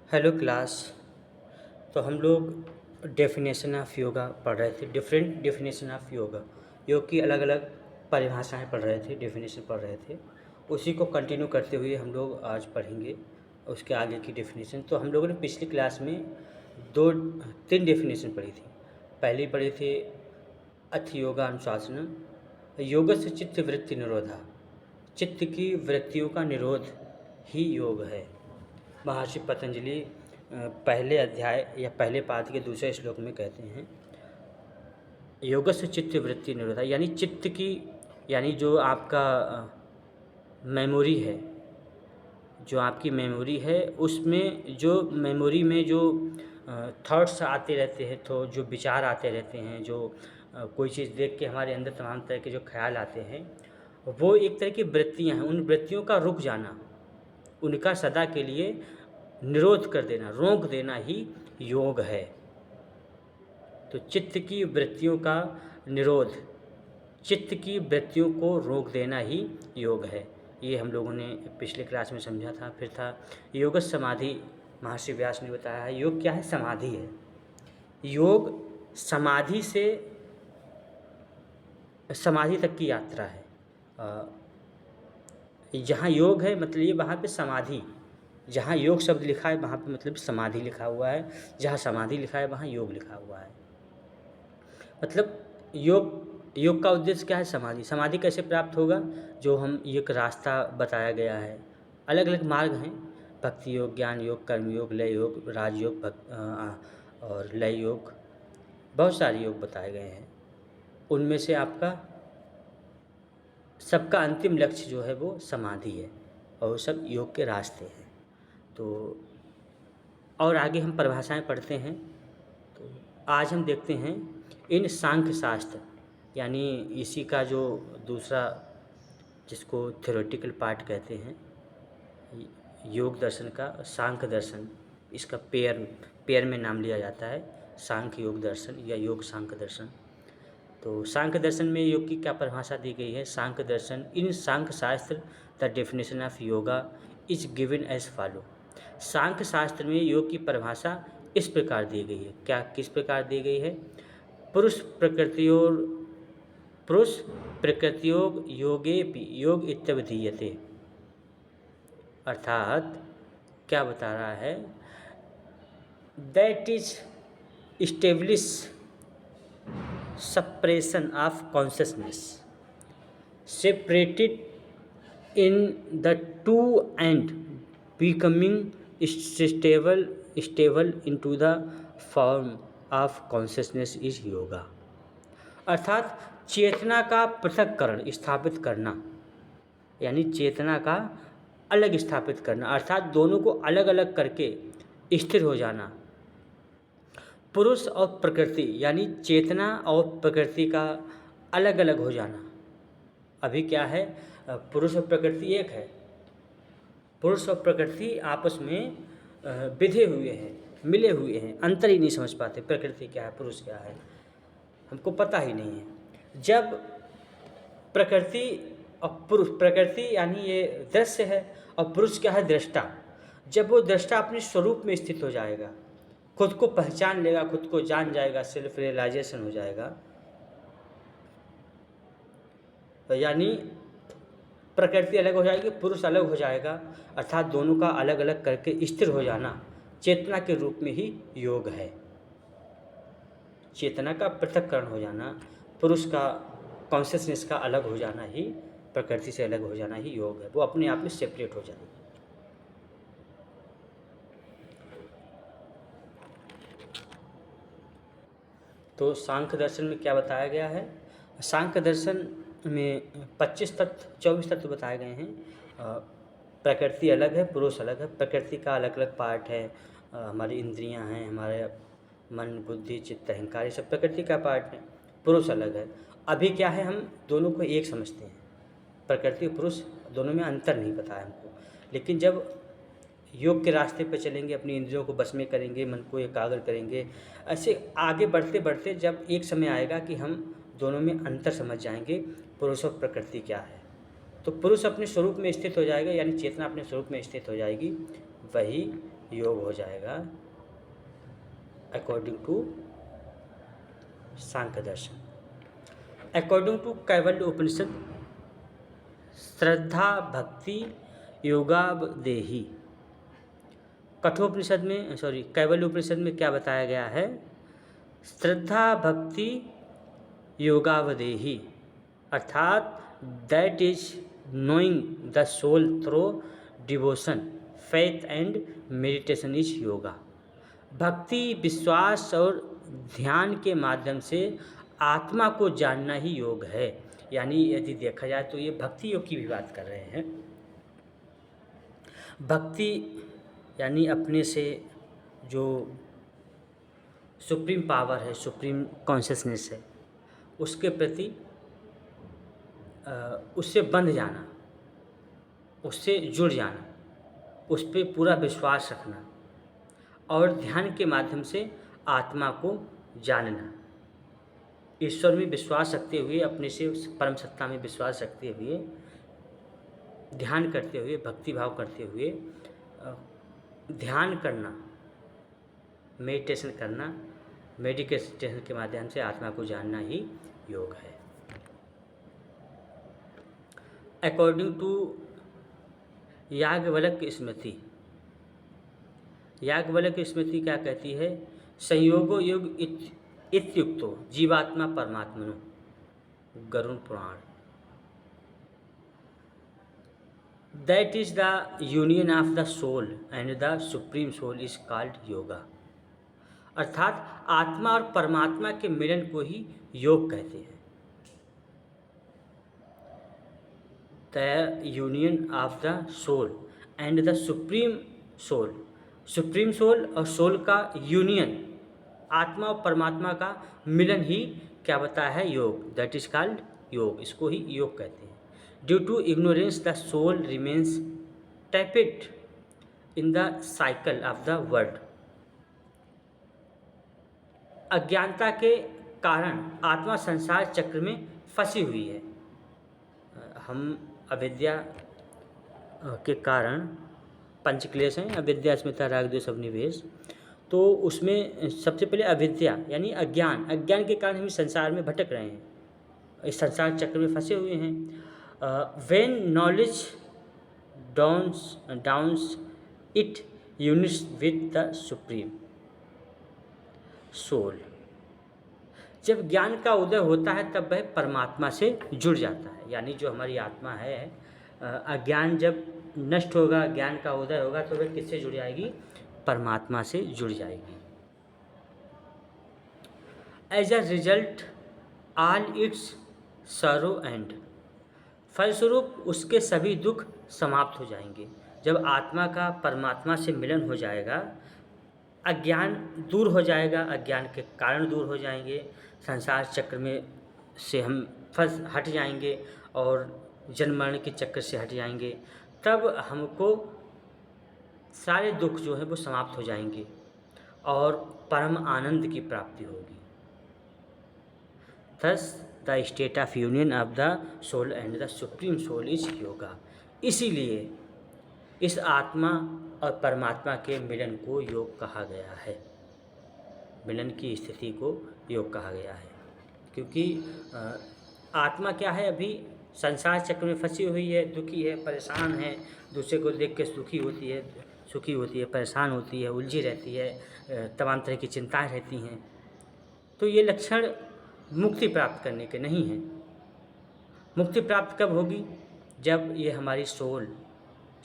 Hello class. तो हम लोग डेफिनेशन ऑफ योगा पढ़ रहे थे, डिफरेंट डेफिनेशन ऑफ योगा। योग की अलग अलग परिभाषाएं पढ़ रहे थे, डेफिनेशन पढ़ रहे थे। उसी को कंटिन्यू करते हुए हम लोग आज पढ़ेंगे उसके आगे की डेफिनेशन। तो हम लोगों ने पिछली क्लास में दो तीन डेफिनेशन पढ़ी थी। पहली पढ़ी थी अथ योगा अनुशासन, योग से चित्त वृत्ति निरोधा, चित्त की वृत्तियों का निरोध ही योग है। महर्षि पतंजलि पहले अध्याय या पहले पाद के दूसरे श्लोक में कहते हैं योग से चित्त वृत्ति निरोधा, यानी चित्त की, यानी जो आपका मेमोरी है, जो आपकी मेमोरी है उसमें जो मेमोरी में जो थॉट्स आते रहते हैं, तो जो विचार आते रहते हैं, जो कोई चीज़ देख के हमारे अंदर तमाम तरह के जो ख्याल आते हैं, वो एक तरह की वृत्तियाँ हैं। उन वृत्तियों का रुक जाना, उनका सदा के लिए निरोध कर देना, रोक देना ही योग है। तो चित्त की वृत्तियों का निरोध, चित्त की वृत्तियों को रोक देना ही योग है। ये हम लोगों ने पिछले क्लास में समझा था। फिर था योग समाधि। महर्षि व्यास ने बताया है योग क्या है, समाधि है। योग समाधि से समाधि तक की यात्रा है। जहाँ योग है मतलब ये वहाँ पे समाधि, जहाँ योग शब्द लिखा है वहाँ पे मतलब समाधि लिखा हुआ है, जहाँ समाधि लिखा है वहाँ योग लिखा हुआ है। मतलब योग का उद्देश्य क्या है, समाधि। समाधि कैसे प्राप्त होगा, जो हम एक रास्ता बताया गया है। अलग अलग मार्ग हैं, भक्ति योग, ज्ञान योग, कर्म योग, लय योग, राजयोग, और लय योग, बहुत सारे योग बताए गए हैं। उनमें से आपका सबका अंतिम लक्ष्य जो है वो समाधि है, और वो सब योग के रास्ते हैं। तो और आगे हम परिभाषाएं पढ़ते हैं। तो आज हम देखते हैं इन सांख्य शास्त्र, यानी इसी का जो दूसरा, जिसको थ्योरेटिकल पार्ट कहते हैं, योग दर्शन का सांख्य दर्शन, इसका पेयर में नाम लिया जाता है, सांख्य योग दर्शन या योग सांख्य दर्शन। तो सांख्य दर्शन में योग की क्या परिभाषा दी गई है। सांख्य दर्शन, in Sankhya Shastra the definition of yoga is given as follow. Sankhya Shastra में योग की परिभाषा इस प्रकार दी गई है। क्या, किस प्रकार दी गई है। पुरुष प्रकृतियोग योगेपि योग इत्यवधीयते। अर्थात क्या बता रहा है, that is establish suppression of consciousness separated in the two and becoming stable into the form of consciousness is yoga। अर्थात चेतना का पृथक्करण स्थापित करना, यानी चेतना का अलग स्थापित करना, अर्थात दोनों को अलग अलग करके स्थिर हो जाना। पुरुष और प्रकृति, यानी चेतना और प्रकृति का अलग अलग हो जाना। अभी क्या है, पुरुष और प्रकृति एक है। पुरुष और प्रकृति आपस में बिधे हुए हैं, मिले हुए हैं, अंतर ही नहीं समझ पाते, प्रकृति क्या है, पुरुष क्या है, हमको पता ही नहीं है। जब प्रकृति और पुरुष, प्रकृति यानी ये दृश्य है, और पुरुष क्या है, दृष्टा। जब वो दृष्टा अपने स्वरूप में स्थित हो जाएगा, खुद को पहचान लेगा, खुद को जान जाएगा, सेल्फ रियलाइजेशन हो जाएगा, तो यानी प्रकृति अलग हो जाएगी, पुरुष अलग हो जाएगा, अर्थात दोनों का अलग अलग करके स्थिर हो जाना चेतना के रूप में ही योग है। चेतना का पृथक्करण हो जाना, पुरुष का कॉन्शियसनेस का अलग हो जाना ही, प्रकृति से अलग हो जाना ही योग है। वो अपने आप में सेपरेट हो जाएगी। तो सांख्य दर्शन में क्या बताया गया है, सांख्य दर्शन में 25 तत्व, 24 तत्व बताए गए हैं। प्रकृति अलग है, पुरुष अलग है। प्रकृति का अलग अलग पार्ट है, हमारी इंद्रियां हैं, हमारे मन, बुद्धि, चित्त, अहंकार, ये सब प्रकृति का पार्ट है। पुरुष अलग है। अभी क्या है, हम दोनों को एक समझते हैं, प्रकृति और पुरुष दोनों में अंतर नहीं पता है हमको। लेकिन जब योग के रास्ते पर चलेंगे, अपनी इंद्रियों को बस में करेंगे, मन को एकाग्र करेंगे, ऐसे आगे बढ़ते बढ़ते जब एक समय आएगा कि हम दोनों में अंतर समझ जाएंगे, पुरुष और प्रकृति क्या है, तो पुरुष अपने स्वरूप में स्थित हो जाएगा, यानी चेतना अपने स्वरूप में स्थित हो जाएगी, वही योग हो जाएगा अकॉर्डिंग टू सांख्य दर्शन। अकॉर्डिंग टू कैवल्य उपनिषद श्रद्धा भक्ति योगावदेही। कठोपनिषद में कैवल्य उपनिषद में क्या बताया गया है? श्रद्धा भक्ति योगावदेही, अर्थात that is knowing the soul through devotion faith and meditation is yoga. भक्ति विश्वास और ध्यान के माध्यम से आत्मा को जानना ही योग है। यानी यदि देखा जाए तो ये भक्ति योग की भी बात कर रहे हैं। भक्ति यानी अपने से जो सुप्रीम पावर है, सुप्रीम कॉन्शियसनेस है, उसके प्रति उससे बंध जाना, उससे जुड़ जाना, उस पर पूरा विश्वास रखना और ध्यान के माध्यम से आत्मा को जानना, ईश्वर में विश्वास रखते हुए, अपने से परम सत्ता में विश्वास रखते हुए, ध्यान करते हुए, भक्ति भाव करते हुए ध्यान करना, मेडिटेशन करना, मेडिटेशन के माध्यम से आत्मा को जानना ही योग है। अकॉर्डिंग टू याज्ञवल्क्य स्मृति, याज्ञवल्क्य स्मृति क्या कहती है? संयोगो योग इत्युक्तो जीवात्मा परमात्मनो, Garuda Purana. That is the union of the soul and the supreme soul is called yoga. अर्थात आत्मा और परमात्मा के मिलन को ही योग कहते हैं। The union of the soul and the supreme soul, supreme soul और सोल का यूनियन, आत्मा और परमात्मा का मिलन ही क्या बताया है? योग। दैट इज कॉल्ड योग, इसको ही योग कहते हैं। Due to ignorance the soul remains trapped in the cycle of the world. अज्ञानता के कारण आत्मा संसार चक्र में फंसी हुई है। हम अविद्या के कारण पंच क्लेश हैं, अविद्या अस्मिता राग द्वेष अभिनिवेश, तो उसमें सबसे पहले अविद्या यानी अज्ञान, अज्ञान के कारण हम संसार में भटक रहे हैं, इस संसार चक्र में फंसे हुए हैं। When knowledge dawns it unites with the supreme soul. जब ज्ञान का उदय होता है तब वह परमात्मा से जुड़ जाता है। यानी जो हमारी आत्मा है, अज्ञान जब नष्ट होगा, ज्ञान का उदय होगा, तो वह किससे जुड़ जाएगी? परमात्मा से जुड़ जाएगी। As a result all its sorrow end, फलस्वरूप उसके सभी दुख समाप्त हो जाएंगे। जब आत्मा का परमात्मा से मिलन हो जाएगा, अज्ञान दूर हो जाएगा, अज्ञान के कारण दूर हो जाएंगे, संसार चक्र में से हम हट जाएंगे और जन्म मरण के चक्कर से हट जाएंगे, तब हमको सारे दुख जो है वो समाप्त हो जाएंगे और परम आनंद की प्राप्ति होगी। Thus the state of union of the soul and the supreme soul is yoga. इसीलिए इस आत्मा और परमात्मा के मिलन को योग कहा गया है, मिलन की स्थिति को योग कहा गया है। क्योंकि आत्मा क्या है? अभी संसार चक्र में फंसी हुई है, दुखी है, परेशान है, दूसरे को देख के सुखी होती है, परेशान होती है, उलझी रहती है, तमाम तरह की चिंताएं रहती हैं। तो ये लक्षण मुक्ति प्राप्त करने के नहीं हैं। मुक्ति प्राप्त कब होगी? जब ये हमारी सोल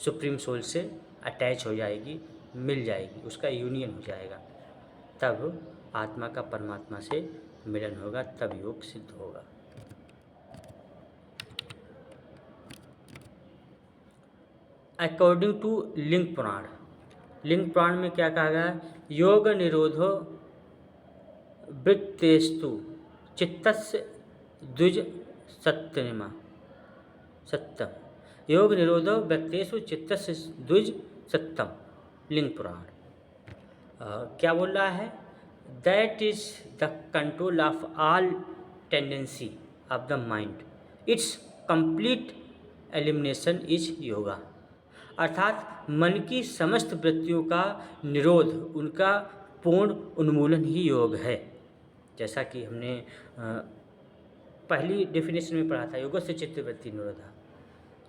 सुप्रीम सोल से अटैच हो जाएगी, मिल जाएगी, उसका यूनियन हो जाएगा, तब आत्मा का परमात्मा से मिलन होगा, तब योग सिद्ध होगा। अकॉर्डिंग टू लिंग पुराण, लिंग पुराण में क्या कहा गया? योग निरोधो वृत्तेस्तु चित्तस्य द्विज सत्यमा सत्यम, योग निरोधो व्यक्तेषु चित्तस्य द्विज सत्यम। लिंग पुराण क्या बोल रहा है? That is the control of all tendency of the mind, it's complete elimination is yoga. अर्थात मन की समस्त वृत्तियों का निरोध, उनका पूर्ण उन्मूलन ही योग है। जैसा कि हमने पहली डेफिनेशन में पढ़ा था, योगस्य चित्तवृत्ति निरोधा,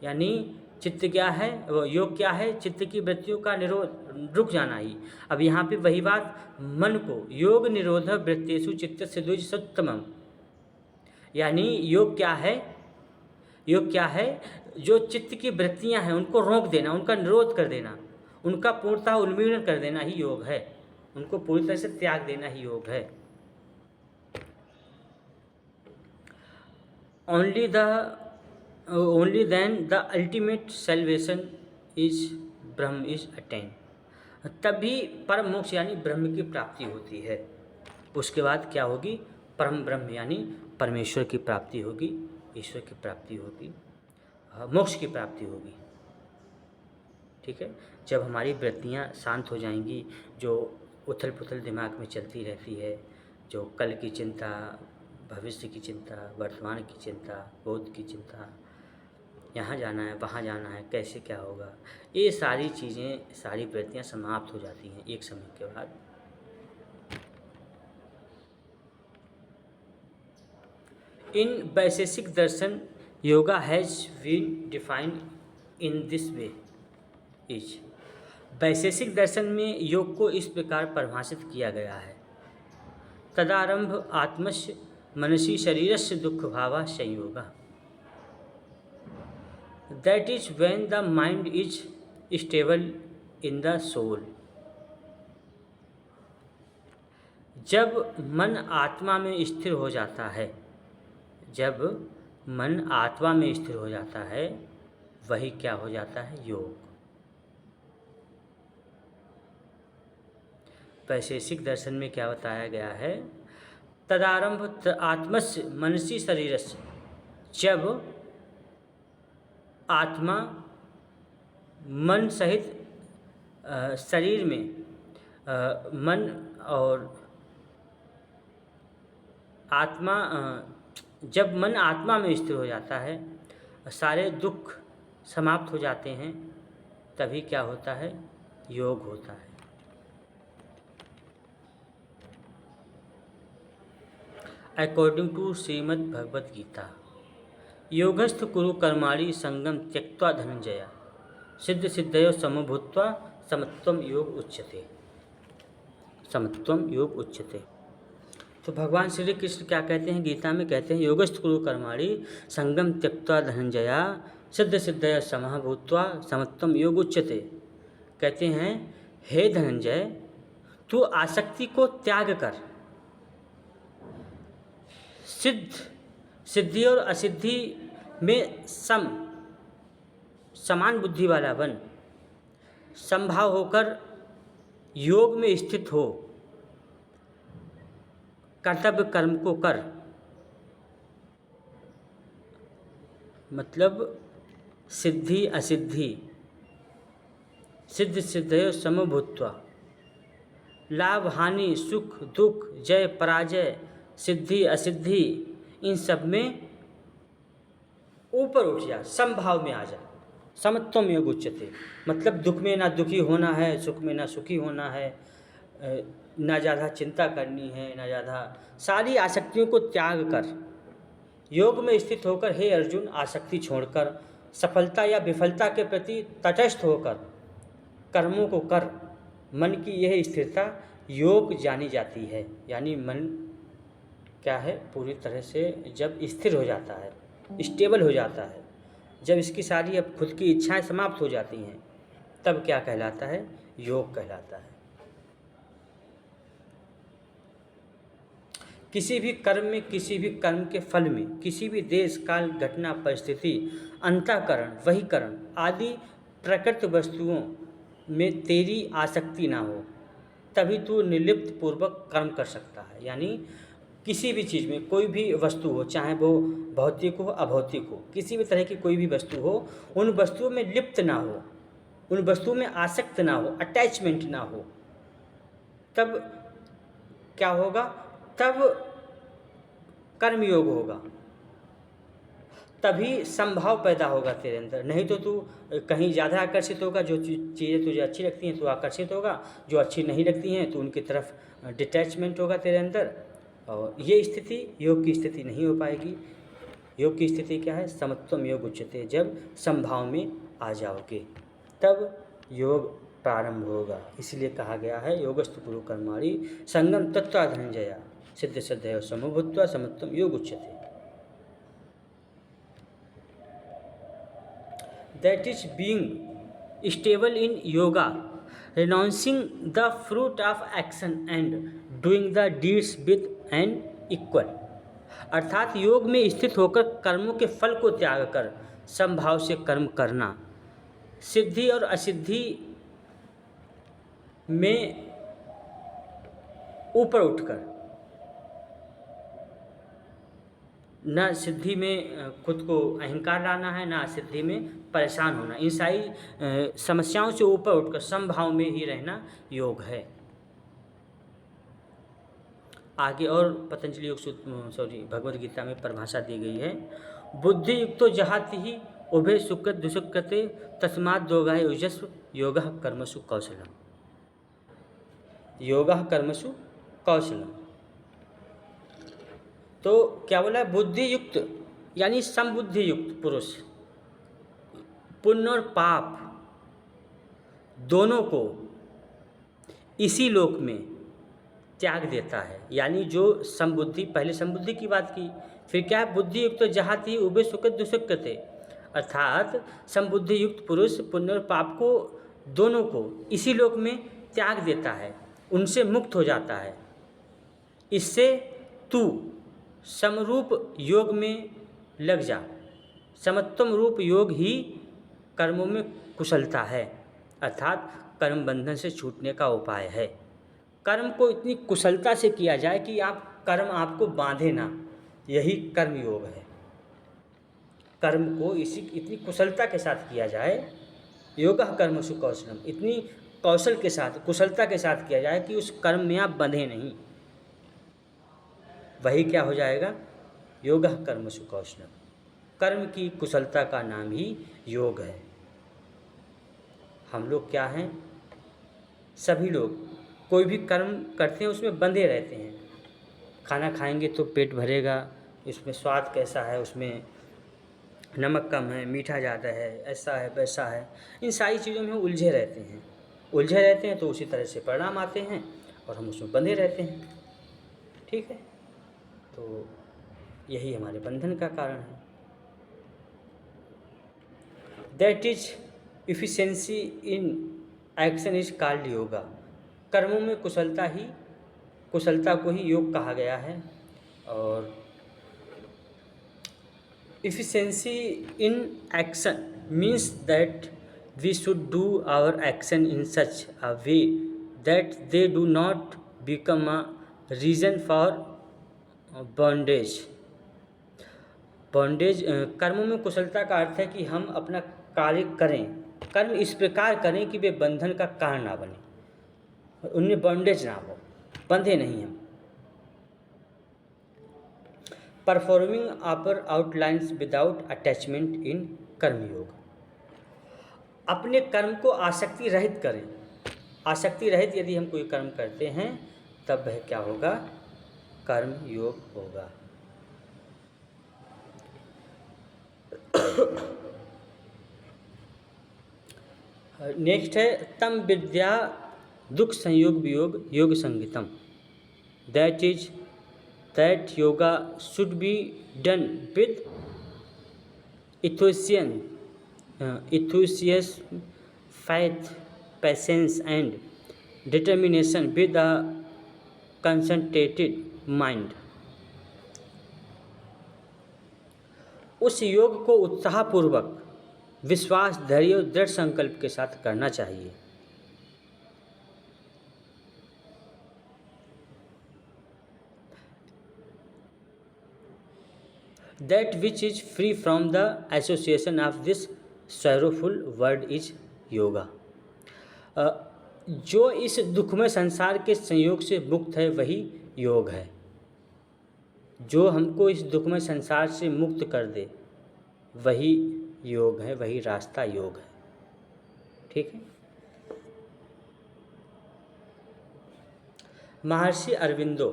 यानी चित्त क्या है, वो योग क्या है, चित्त की वृत्तियों का निरोध, रुक जाना ही। अब यहाँ पे वही बात, मन को योग निरोध वृत्तेषु चित्तस्य द्विजसुत्तमम्, यानी योग क्या है, योग क्या है, जो चित्त की वृत्तियाँ हैं उनको रोक देना, उनका निरोध कर देना, उनका पूर्णतः उन्मूलन कर देना ही योग है, उनको पूरी तरह से त्याग देना ही योग है। only then the ultimate salvation is Brahma is attained, तभी परम मोक्ष यानी ब्रह्म की प्राप्ति होती है। उसके बाद क्या होगी, परम ब्रह्म यानी परमेश्वर की प्राप्ति होगी, ईश्वर की प्राप्ति होगी, मोक्ष की प्राप्ति होगी। ठीक है, जब हमारी वृत्तियाँ शांत हो जाएंगी, जो उथल पुथल दिमाग में चलती रहती है, जो कल की चिंता, भविष्य की चिंता, वर्तमान की चिंता, बोध की चिंता, यहाँ जाना है, वहाँ जाना है, कैसे क्या होगा, ये सारी चीज़ें, सारी वृत्तियाँ समाप्त हो जाती हैं एक समय के बाद। In Vaisheshika Darshan yoga has been defined in this way is, Vaisheshika Darshan में योग को इस प्रकार परिभाषित किया गया है, तदारंभ आत्मस्य मनसी शरीरस्य दुख भावा संयोगा, that is when the mind is stable in the soul. जब मन आत्मा में स्थिर हो जाता है, जब मन आत्मा में स्थिर हो जाता है, वही क्या हो जाता है, योग। वैशेषिक दर्शन में क्या बताया गया है, तदारंभ आत्मस्य मनसी शरीरस्य, जब आत्मा मन सहित शरीर में, मन और आत्मा, जब मन आत्मा में स्थिर हो जाता है, सारे दुख समाप्त हो जाते हैं, तभी क्या होता है, योग होता है। अकॉर्डिंग टू श्रीमद् भगवद गीता, योगस्थ कुरु कर्माणि संगम त्यक्त्वा धनंजय, सिद्ध सिद्धयो समभूत्वा समत्वम योग उच्यते, समत्वम योग उच्यते। तो भगवान श्री कृष्ण क्या कहते हैं गीता में, कहते हैं योगस्थ कुरु कर्माणि संगम त्यक्त्वा धनंजय, सिद्ध सिद्धय समः भूत्वा समत्वम योग उच्यते। कहते हैं, हे धनंजय, तू आसक्ति को त्याग कर, सिद्धि और असिद्धि में समान बुद्धि वाला बन, समभाव होकर योग में स्थित हो, कर्तव्य कर्म को कर, मतलब सिद्धि असिद्धि, सिद्ध सिद्धयो समभूत्वा, लाभ हानि सुख दुख जय पराजय सिद्धि असिद्धि, इन सब में ऊपर उठ जा, समभाव में आ जा, समत्वम योग उच्यते। मतलब दुख में ना दुखी होना है, सुख में ना सुखी होना है, ना ज़्यादा चिंता करनी है, ना ज़्यादा, सारी आसक्तियों को त्याग कर योग में स्थित होकर, हे अर्जुन, आसक्ति छोड़कर सफलता या विफलता के प्रति तटस्थ होकर कर्मों को कर। मन की यह स्थिरता योग जानी जाती है। यानी मन क्या है, पूरी तरह से जब स्थिर हो जाता है, स्टेबल हो जाता है, जब इसकी सारी अब खुद की इच्छाएं समाप्त हो जाती हैं, तब क्या कहलाता है, योग कहलाता है। किसी भी कर्म में, किसी भी कर्म के फल में, किसी भी देश काल घटना परिस्थिति, अंतःकरण वहीकरण आदि प्रकृत वस्तुओं में तेरी आसक्ति ना हो, तभी तू निर्लिप्त पूर्वक कर्म कर सकता है। यानी किसी भी चीज़ में, कोई भी वस्तु हो, चाहे वो भौतिक हो अभौतिक हो, किसी भी तरह की कोई भी वस्तु हो, उन वस्तुओं में लिप्त ना हो, उन वस्तुओं में आसक्त ना हो, अटैचमेंट ना हो, तब क्या होगा, तब कर्मयोग होगा। तभी संभाव पैदा होगा तेरे अंदर, नहीं तो तू कहीं ज़्यादा आकर्षित होगा, जो चीज़ें तुझे अच्छी लगती हैं तो आकर्षित होगा, जो अच्छी नहीं लगती हैं तो उनकी तरफ डिटैचमेंट होगा तेरे अंदर, और ये स्थिति योग की स्थिति नहीं हो पाएगी। योग की स्थिति क्या है? समत्वम योग उच्यते, जब संभाव में आ जाओगे तब योग प्रारंभ होगा। इसलिए कहा गया है योगस्तु गुरु कर्माणि संगम तत्वा धनंजया सिद्ध श्रद्धया समभूत्वा समत्वम योग उच्यते। That is being stable in yoga, renouncing the fruit of action and doing the deeds with an equal। अर्थात योग में स्थित होकर कर्मों के फल को त्याग कर समभाव से कर्म करना, सिद्धि और असिद्धि में ऊपर उठकर, न सिद्धि में खुद को अहंकार लाना है, न सिद्धि में परेशान होना, इन सारी समस्याओं से ऊपर उठकर समभाव में ही रहना योग है। आगे और पतंजलि योग भगवद गीता में परिभाषा दी गई है, बुद्धि युक्तो जहाति ही उभय सुकृत दुष्कृते तस्मात् दोगा युजस्व योगः कर्मसु कौशलम। योगः कर्मसु कौशलम, तो क्या बोला? बुद्धि युक्त यानी समबुद्धि युक्त पुरुष पुण्य और पाप दोनों को इसी लोक में त्याग देता है। यानी जो समबुद्धि, पहले समबुद्धि की बात की, फिर क्या है? बुद्धि युक्त जहाति उभय सुकृत दुष्कृते, अर्थात समबुद्धि युक्त पुरुष पुण्य और पाप को दोनों को इसी लोक में त्याग देता है, उनसे मुक्त हो जाता है। इससे तू समरूप योग में लग जा। समत्वम रूप योग ही कर्मों में कुशलता है, अर्थात कर्म बंधन से छूटने का उपाय है। कर्म को इतनी कुशलता से किया जाए कि कर्म आपको बांधे ना, यही कर्म योग है। कर्म को इतनी कुशलता के साथ किया जाए, योगः कर्मसु कौशलम, इतनी कौशल के साथ, कुशलता के साथ किया जाए कि उस कर्म में आप बंधे नहीं, वही क्या हो जाएगा? योगः कर्मसु कौशलम। कर्म की कुशलता का नाम ही योग है। हम लोग क्या हैं? सभी लोग कोई भी कर्म करते हैं उसमें बंधे रहते हैं। खाना खाएंगे तो पेट भरेगा, इसमें स्वाद कैसा है, उसमें नमक कम है, मीठा ज़्यादा है, ऐसा है वैसा है, इन सारी चीज़ों में उलझे रहते हैं। उलझे रहते हैं तो उसी तरह से परिणाम आते हैं और हम उसमें बंधे रहते हैं। ठीक है, तो यही हमारे बंधन का कारण है। That is efficiency in action is called yoga. कर्मों में कुशलता को ही योग कहा गया है। और efficiency in action means that we should do our action in such a way that they do not become a reason for bondage। कर्मों में कुशलता का अर्थ है कि हम अपना कार्य करें, कर्म इस प्रकार करें कि वे बंधन का कारण ना बने, उनमें बॉन्डेज ना हो, बंधे नहीं हम। परफॉर्मिंग अपर आउटलाइंस विदाउट अटैचमेंट इन कर्मयोग। अपने कर्म को आसक्ति रहित करें। आसक्ति रहित यदि हम कोई कर्म करते हैं तब वह क्या होगा? कर्म योग होगा। नेक्स्ट है तम विद्या दुख संयोग वियोग योग संगीतम। That is that yoga should be done with enthusiasm, faith, patience and determination with a concentrated mind। उस योग को उत्साहपूर्वक, विश्वास, धैर्य और दृढ़ संकल्प के साथ करना चाहिए। That which is free from the association of this sorrowful world is yoga। जो इस दुखमय संसार के संयोग से मुक्त है वही योग है। जो हमको इस दुखमय संसार से मुक्त कर दे वही योग है, वही रास्ता योग है। ठीक है। महर्षि Aurobindo,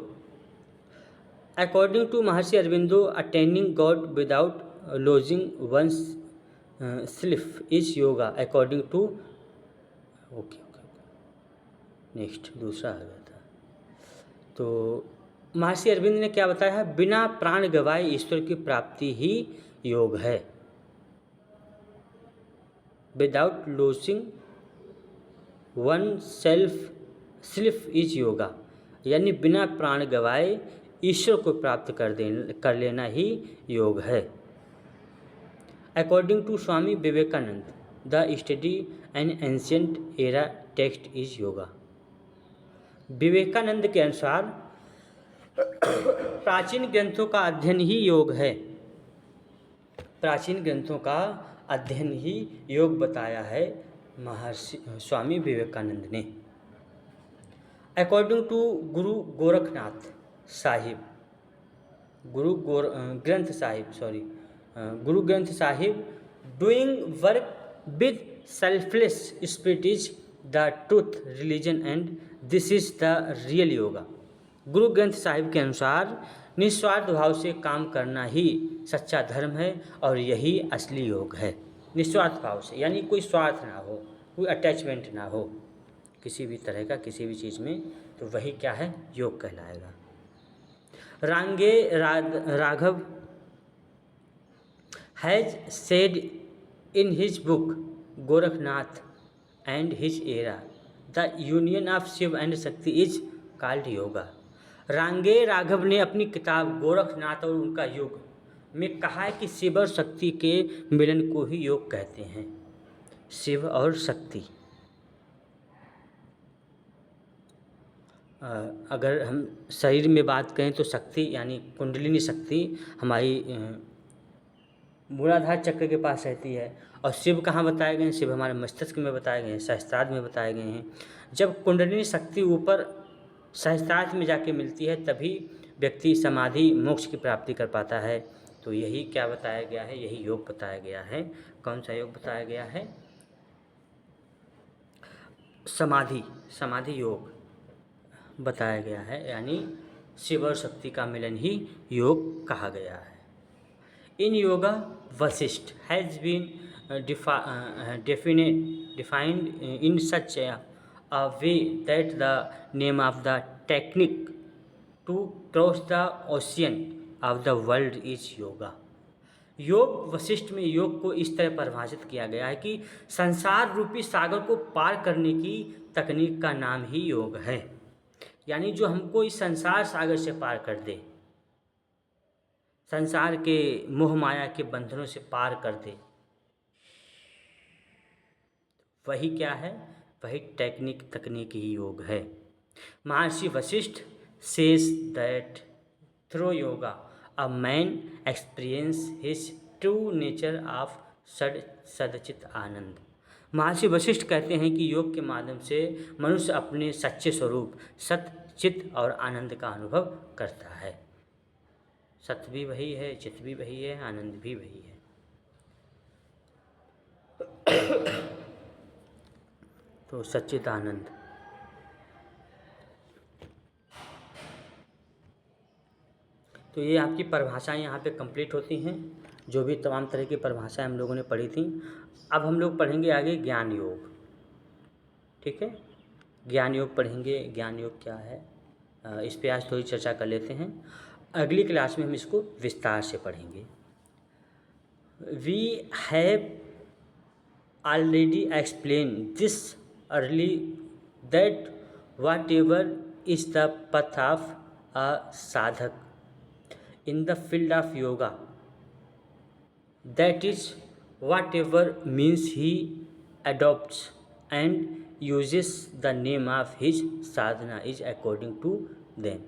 according to Maharishi Aurobindo, attaining God without losing one's self is yoga according to, okay okay, next दूसरा आ गया था। तो महर्षि अरविंद ने क्या बताया है, बिना प्राण गवाए ईश्वर की प्राप्ति ही योग है। Without losing one self is yoga, यानी बिना प्राण गवाए ईश्वर को प्राप्त कर लेना ही योग है। According to Swami Vivekananda, the study an ancient era text is yoga. Vivekananda के अनुसार प्राचीन ग्रंथों का अध्ययन ही योग है। प्राचीन ग्रंथों का अध्ययन ही योग बताया है महर्षि स्वामी विवेकानंद ने। According to Guru Gorakhnath Sahib, Guru Granth Sahib, doing work with selfless spirit is the truth religion and this is the real yoga. Guru Granth Sahib के अनुसार निस्वार्थ भाव से काम करना ही सच्चा धर्म है और यही असली योग है। निस्वार्थ भाव से, यानी कोई स्वार्थ ना हो, कोई अटैचमेंट ना हो किसी भी तरह का किसी भी चीज़ में, तो वही क्या है, योग कहलाएगा। Raghav has said in his book Gorakhnath and his era, the union of Shiva and Shakti is called yoga. Rangeya Raghav ने अपनी किताब गोरखनाथ और उनका युग में कहा है कि शिव और शक्ति के मिलन को ही योग कहते हैं। शिव और शक्ति, अगर हम शरीर में बात करें तो शक्ति यानी कुंडलिनी शक्ति हमारी मूलाधार चक्र के पास रहती है। और शिव कहाँ बताए गए हैं, शिव हमारे मस्तिष्क में बताए गए हैं, सहस्त्रार्थ में बताए गए हैं। जब कुंडलिनी शक्ति ऊपर सहस्त्रार्थ में जाके मिलती है तभी व्यक्ति समाधि मोक्ष की प्राप्ति कर पाता है। तो यही क्या बताया गया है, यही योग बताया गया है। कौन सा योग बताया गया है, समाधि योग बताया गया है, यानी शिव और शक्ति का मिलन ही योग कहा गया है। In Yoga Vashishtha has been defined in such a way that the name of the technique to cross the ocean of the world is yoga। योग वशिष्ठ में योग को इस तरह परिभाषित किया गया है कि संसार रूपी सागर को पार करने की तकनीक का नाम ही योग है। यानी जो हमको इस संसार सागर से पार कर दे, संसार के मोह माया के बंधनों से पार कर दे, वही क्या है, वही तकनीक ही योग है। Maharshi Vashishtha says that through yoga a man experience his true nature of satchit ananda. Maharshi Vashishtha कहते हैं कि योग के माध्यम से मनुष्य अपने सच्चे स्वरूप सत चित और आनंद का अनुभव करता है। सत्य भी वही है, चित भी वही है, आनंद भी वही है। तो सच्चित आनंद। तो ये आपकी परिभाषाएं यहाँ पे कंप्लीट होती हैं, जो भी तमाम तरह की परिभाषाएं हम लोगों ने पढ़ी थी। अब हम लोग पढ़ेंगे आगे ज्ञान योग। ठीक है, ज्ञान योग पढ़ेंगे। ज्ञान योग क्या है, इस पे आज थोड़ी चर्चा कर लेते हैं। अगली क्लास में हम इसको विस्तार से पढ़ेंगे। We have already explain this early that whatever is the path of a sadhak in the field of yoga, that is whatever means he adopts and uses the name of his sadhana is according to them।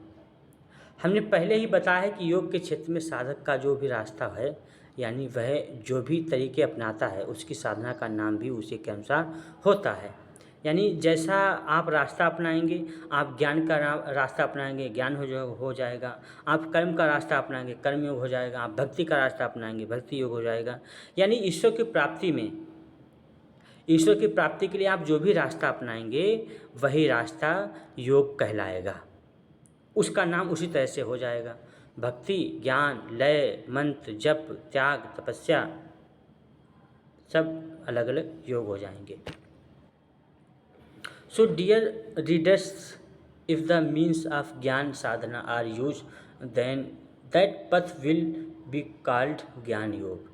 हमने पहले ही बताया है कि योग के क्षेत्र में साधक का जो भी रास्ता है, यानी वह जो भी तरीके अपनाता है, उसकी साधना का नाम भी उसी के अनुसार होता है। यानी जैसा आप रास्ता अपनाएंगे, आप ज्ञान का रास्ता अपनाएंगे, ज्ञान हो जाएगा। आप कर्म का रास्ता अपनाएंगे, कर्म योग हो जाएगा। आप भक्ति का रास्ता अपनाएंगे, भक्ति योग हो जाएगा। यानी ईश्वर की प्राप्ति के लिए आप जो भी रास्ता अपनाएंगे वही रास्ता योग कहलाएगा। उसका नाम उसी तरह से हो जाएगा। भक्ति, ज्ञान, लय, मंत्र, जप, त्याग, तपस्या, सब अलग अलग योग हो जाएंगे। So dear readers, if the means of gyan sadhana are use, then that path will be called Gyan Yoga.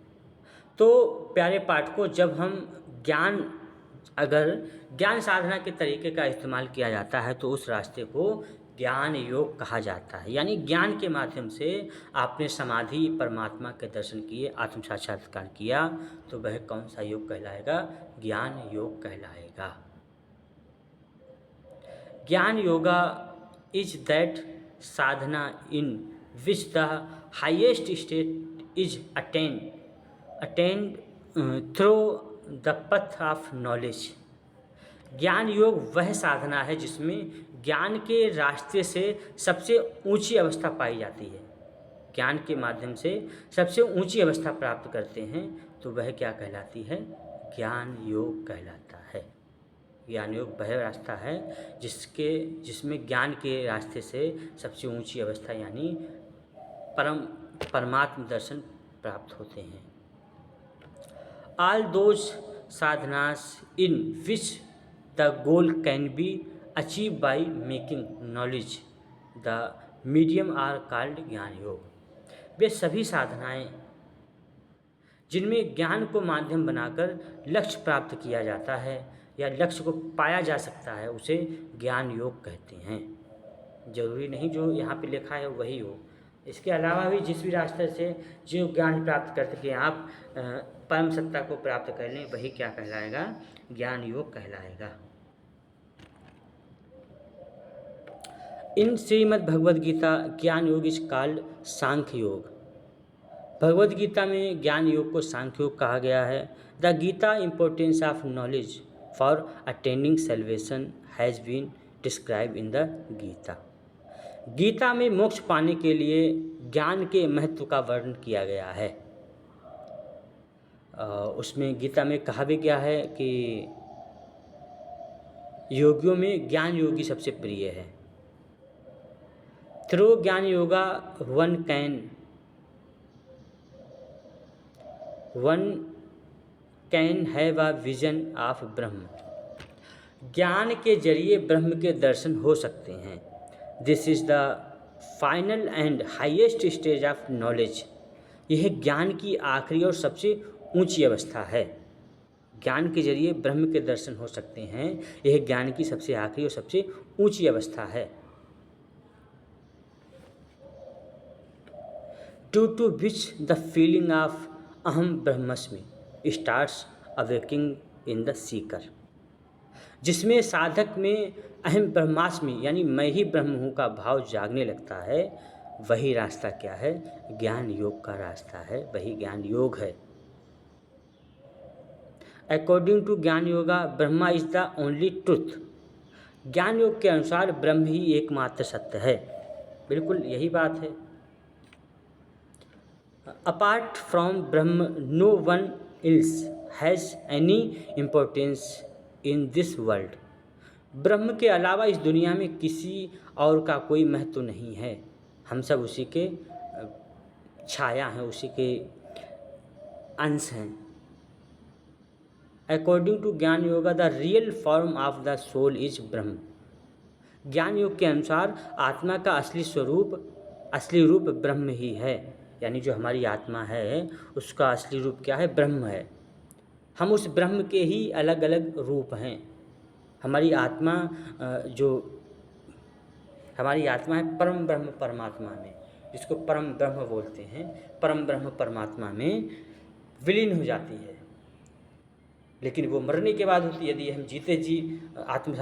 तो प्यारे पाठकों, जब हम अगर ज्ञान साधना के तरीके का इस्तेमाल किया जाता है तो उस रास्ते को ज्ञान योग कहा जाता है। यानी ज्ञान के माध्यम से आपने समाधि, परमात्मा के दर्शन किए, आत्म साक्षात्कार किया, तो वह कौन सा योग कहलाएगा? ज्ञान योग कहलाएगा। ज्ञान yoga is that Sadhana in which the highest state is attend through the path of knowledge. ज्ञान योग वह साधना है जिसमें ज्ञान के रास्ते से सबसे ऊंची अवस्था पाई जाती है। ज्ञान के माध्यम से सबसे ऊंची अवस्था प्राप्त करते हैं तो वह क्या कहलाती है? ज्ञान योग कहलाता है। ज्ञान योग वह रास्ता है जिसमें ज्ञान के रास्ते से सबसे ऊंची अवस्था यानी परमात्म दर्शन प्राप्त होते हैं। All those sadhanas in which the goal can be achieved by making knowledge the medium are called ज्ञान योग। वे सभी साधनाएं जिनमें ज्ञान को माध्यम बनाकर लक्ष्य प्राप्त किया जाता है या लक्ष्य को पाया जा सकता है, उसे ज्ञान योग कहते हैं। जरूरी नहीं जो यहाँ पे लिखा है वही हो, इसके अलावा भी जिस भी रास्ते से जो ज्ञान प्राप्त कर सके आप परम सत्ता को प्राप्त कर लें, वही क्या कहलाएगा? ज्ञान योग कहलाएगा। इन श्रीमद् भगवद गीता ज्ञान योग इज कॉल्ड सांख्य योग। भगवद गीता में ज्ञान योग को सांख्य योग कहा गया है। The Gita importance of knowledge for attending salvation has been describe in the Gita. Gita में मोक्ष पाने के लिए ज्ञान के महत्व का वर्णन किया गया है। उसमें गीता में कहा भी गया है कि योगियों में ज्ञान योगी सबसे प्रिय है। थ्रू ज्ञान yoga one can have a vision of ब्रह्म। ज्ञान के जरिए ब्रह्म के दर्शन हो सकते हैं। This is the final and highest stage of knowledge. यह ज्ञान की आखिरी और सबसे ऊंची अवस्था है। ज्ञान के जरिए ब्रह्म के दर्शन हो सकते हैं, यह ज्ञान की सबसे आखिरी और सबसे ऊंची अवस्था है। Due to which the feeling of aham brahmasmi starts awakening in the seeker. जिसमें साधक में अहम ब्रह्मास्मि यानी मैं ही ब्रह्म हूँ का भाव जागने लगता है, वही रास्ता क्या है? ज्ञान योग का रास्ता है, वही ज्ञान योग है। According to Jnana yoga Brahma is the only truth. ज्ञान योग के अनुसार ब्रह्म ही एकमात्र सत्य है। बिल्कुल यही बात है। Apart from Brahman no one else has any importance in this world. Brahman के अलावा इस दुनिया में किसी और का कोई महत्व नहीं है। हम सब उसी के छाया हैं, उसी के अंश हैं। According to Jnana yoga the real form of the soul is Brahma. ज्ञान योग के अनुसार आत्मा का असली रूप ब्रह्म ही है। यानी जो हमारी आत्मा है उसका असली रूप क्या है? ब्रह्म है। हम उस ब्रह्म के ही अलग अलग रूप हैं। हमारी आत्मा है परम ब्रह्म परमात्मा में, जिसको परम ब्रह्म बोलते हैं, परम ब्रह्म परमात्मा में विलीन हो जाती है। लेकिन वो मरने के बाद होती है। यदि हम जीते जी आत्म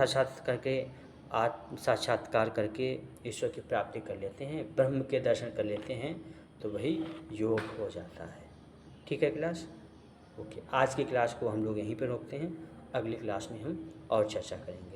साक्षात्कार करके ईश्वर की प्राप्ति कर लेते हैं, ब्रह्म के दर्शन कर लेते हैं, तो वही योग हो जाता है। ठीक है क्लास? ओके, आज की क्लास को हम लोग यहीं पर रोकते हैं। अगली क्लास में हम और चर्चा करेंगे।